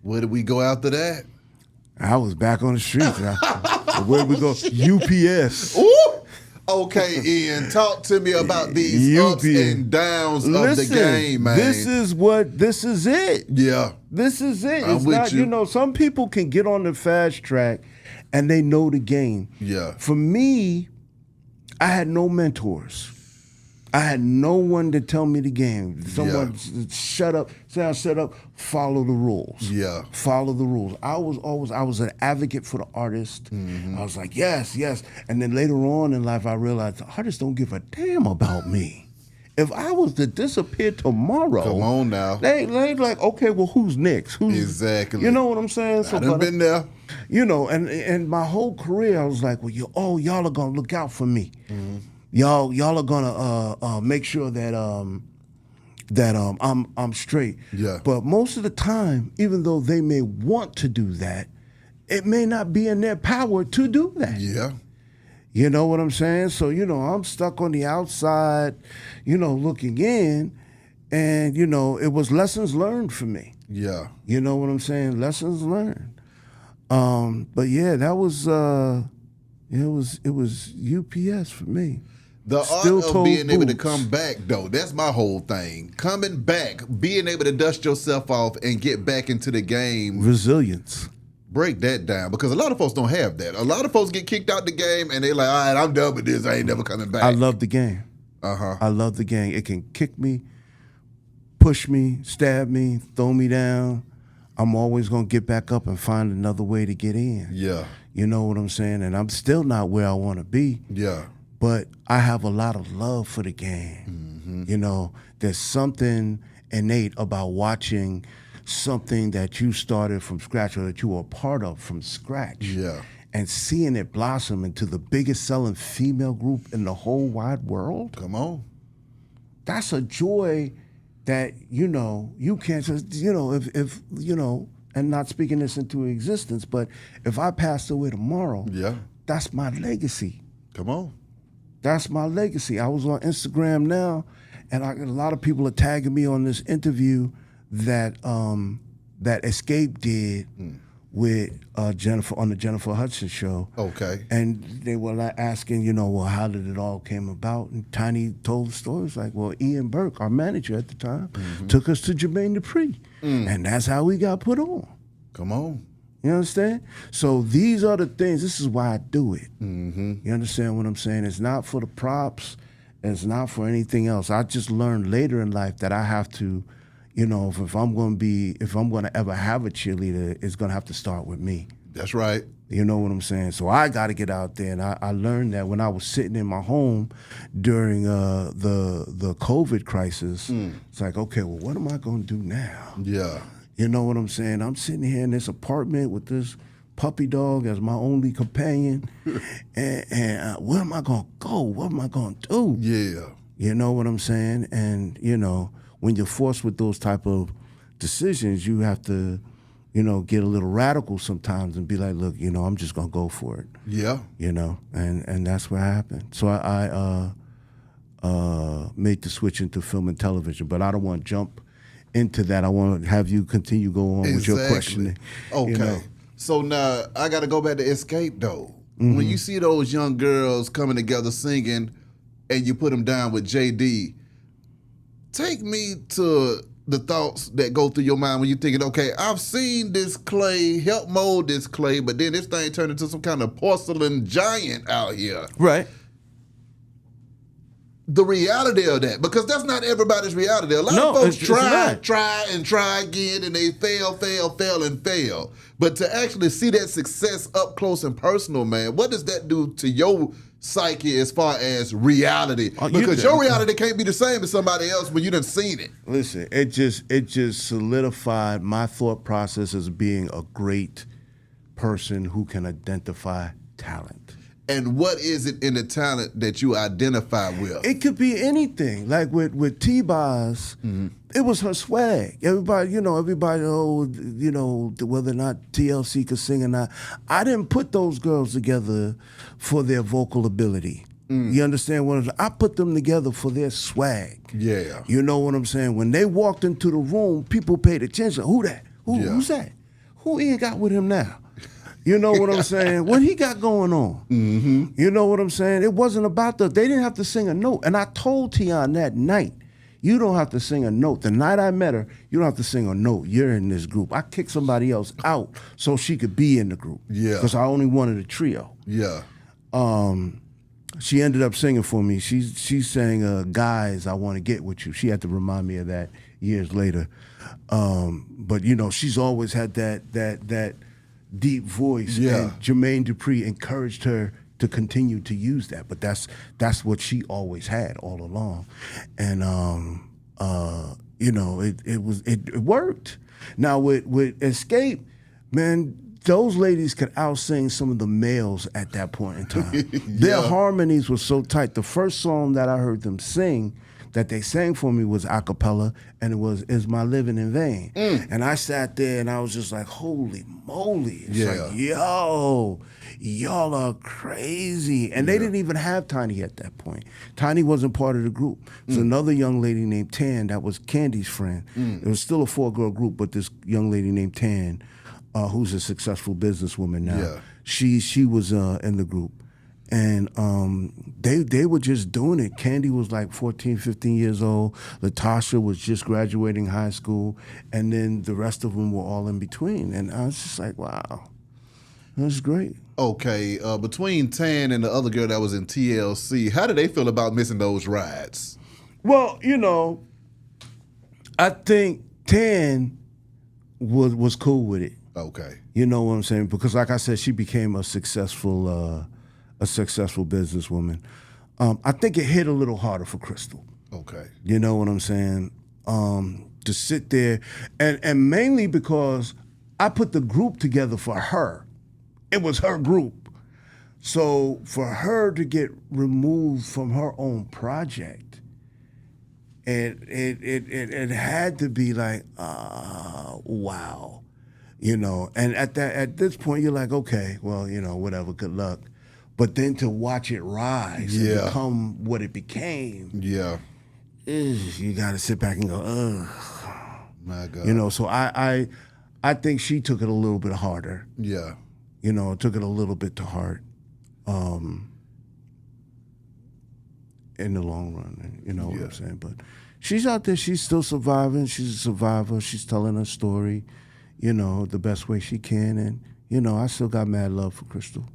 Where did we go after that? I was back on the streets. Where did we go? UPS. Ooh! Okay, Ian, talk to me about these ups and downs of the game, man. This is it. Yeah. This is it. I'm It's with not, you. Some people can get on the fast track and they know the game. Yeah. For me, I had no mentors. I had no one to tell me the game. Someone shut up, follow the rules. Yeah. Follow the rules. I was an advocate for the artist. I was like, yes. And then later on in life, I realized the artists don't give a damn about me. If I was to disappear tomorrow, Come on now. They like, okay, well, who's next? Exactly. You know what I'm saying? I done been there. And my whole career, I was like, well, y'all are gonna look out for me. Y'all are gonna make sure that I'm straight. Yeah. But most of the time, even though they may want to do that, it may not be in their power to do that. Yeah. You know what I'm saying? So, I'm stuck on the outside, looking in, and, it was lessons learned for me. Yeah. You know what I'm saying? Lessons learned. But yeah, that was it was UPS for me. The Still art of told being able to boots. come back, though, that's my whole thing. Coming back, being able to dust yourself off and get back into the game. Resilience. Break that down, because a lot of folks don't have that. A lot of folks get kicked out the game and they're like, all right, I'm done with this. I ain't never coming back. I love the game. Uh-huh. I love the game. It can kick me, push me, stab me, throw me down. I'm always going to get back up and find another way to get in. Yeah. You know what I'm saying? And I'm still not where I want to be. Yeah. But I have a lot of love for the game. There's something innate about watching something that you started from scratch or that you were a part of from scratch. Yeah. And seeing it blossom into the biggest selling female group in the whole wide world. Come on. That's a joy that, you can't just, if and not speaking this into existence, but if I passed away tomorrow, that's my legacy. Come on. That's my legacy. I was on Instagram now, and a lot of people are tagging me on this interview that Xscape did with Jennifer on the Jennifer Hudson show. Okay. And they were asking, well, how did it all came about? And Tiny told the story. It's like, well, Ian Burke, our manager at the time, took us to Jermaine Dupri. And that's how we got put on. Come on. You understand? So these are the things. This is why I do it. You understand what I'm saying? It's not for the props. It's not for anything else. I just learned later in life that I have to, if I'm going to ever have a cheerleader, it's going to have to start with me. That's right. You know what I'm saying? So I got to get out there. And I learned that when I was sitting in my home during the COVID crisis. It's like, okay, well, what am I going to do now? Yeah. You know what I'm saying? I'm sitting here in this apartment with this puppy dog as my only companion. and where am I going to go? What am I going to do? Yeah. You know what I'm saying? And, when you're forced with those type of decisions, you have to, get a little radical sometimes and be like, look, I'm just going to go for it. Yeah. And that's what happened. So I made the switch into film and television, but I don't want to jump into that. I want to have you continue go on with your questioning. Okay. So now I got to go back to Xscape, though. When you see those young girls coming together singing and you put them down with JD, take me to the thoughts that go through your mind when you're thinking, okay, I've seen this clay, help mold this clay, but then this thing turned into some kind of porcelain giant out here. Right. The reality of that, because that's not everybody's reality. A lot of folks try again, and they fail, and fail. But to actually see that success up close and personal, man, what does that do to your psyche as far as reality? Because your reality can't be the same as somebody else when you done seen it. Listen, it just solidified my thought process as being a great person who can identify talent. And what is it in the talent that you identify with? It could be anything. Like with T-Boz, it was her swag. Everybody, whether or not TLC could sing or not. I didn't put those girls together for their vocal ability. You understand what I'm saying? I put them together for their swag. Yeah. You know what I'm saying? When they walked into the room, people paid attention. Who that? Who's that? who Ian got with him now? You know what I'm saying? What he got going on? Mm-hmm. You know what I'm saying? It wasn't about they didn't have to sing a note. And I told Tion that night, you don't have to sing a note. The night I met her, you don't have to sing a note. You're in this group. I kicked somebody else out so she could be in the group. Yeah. Because I only wanted a trio. Yeah. She ended up singing for me. She sang Guys, I Want to Get With You. She had to remind me of that years later. But, you know, she's always had that deep voice. Yeah. And Jermaine Dupri encouraged her to continue to use that. But that's what she always had all along. And, you know, it worked. Now, with Xscape, man, those ladies could out-sing some of the males at that point in time. Their harmonies were so tight. The first song that I heard them sing, that they sang for me, was a cappella, and it was Is My Living in Vain? And I sat there and I was just like, holy moly. It's like, yo, y'all are crazy. And they didn't even have Tiny at that point. Tiny wasn't part of the group. There's another young lady named Tan that was Candy's friend. It was still a 4-girl group, but this young lady named Tan, who's a successful businesswoman now, she was in the group. And they were just doing it. Candy was like 14, 15 years old. Latasha was just graduating high school. And then the rest of them were all in between. And I was just like, wow, that's great. Okay, between Tan and the other girl that was in TLC, how did they feel about missing those rides? Well, you know, I think Tan was cool with it. Okay. You know what I'm saying? Because like I said, she became a successful businesswoman. I think it hit a little harder for Crystal. Okay. You know what I'm saying? To sit there, and mainly because I put the group together for her. It was her group. So for her to get removed from her own project, it had to be like, wow. You know, and at this point, you're like, okay, well, you know, whatever, good luck. But then to watch it rise and become what it became, you got to sit back and go, ugh. My God. You know, so I think she took it a little bit harder. Yeah. You know, took it a little bit to heart in the long run. You know what I'm saying? But she's out there. She's still surviving. She's a survivor. She's telling her story, you know, the best way she can. And, you know, I still got mad love for Crystal.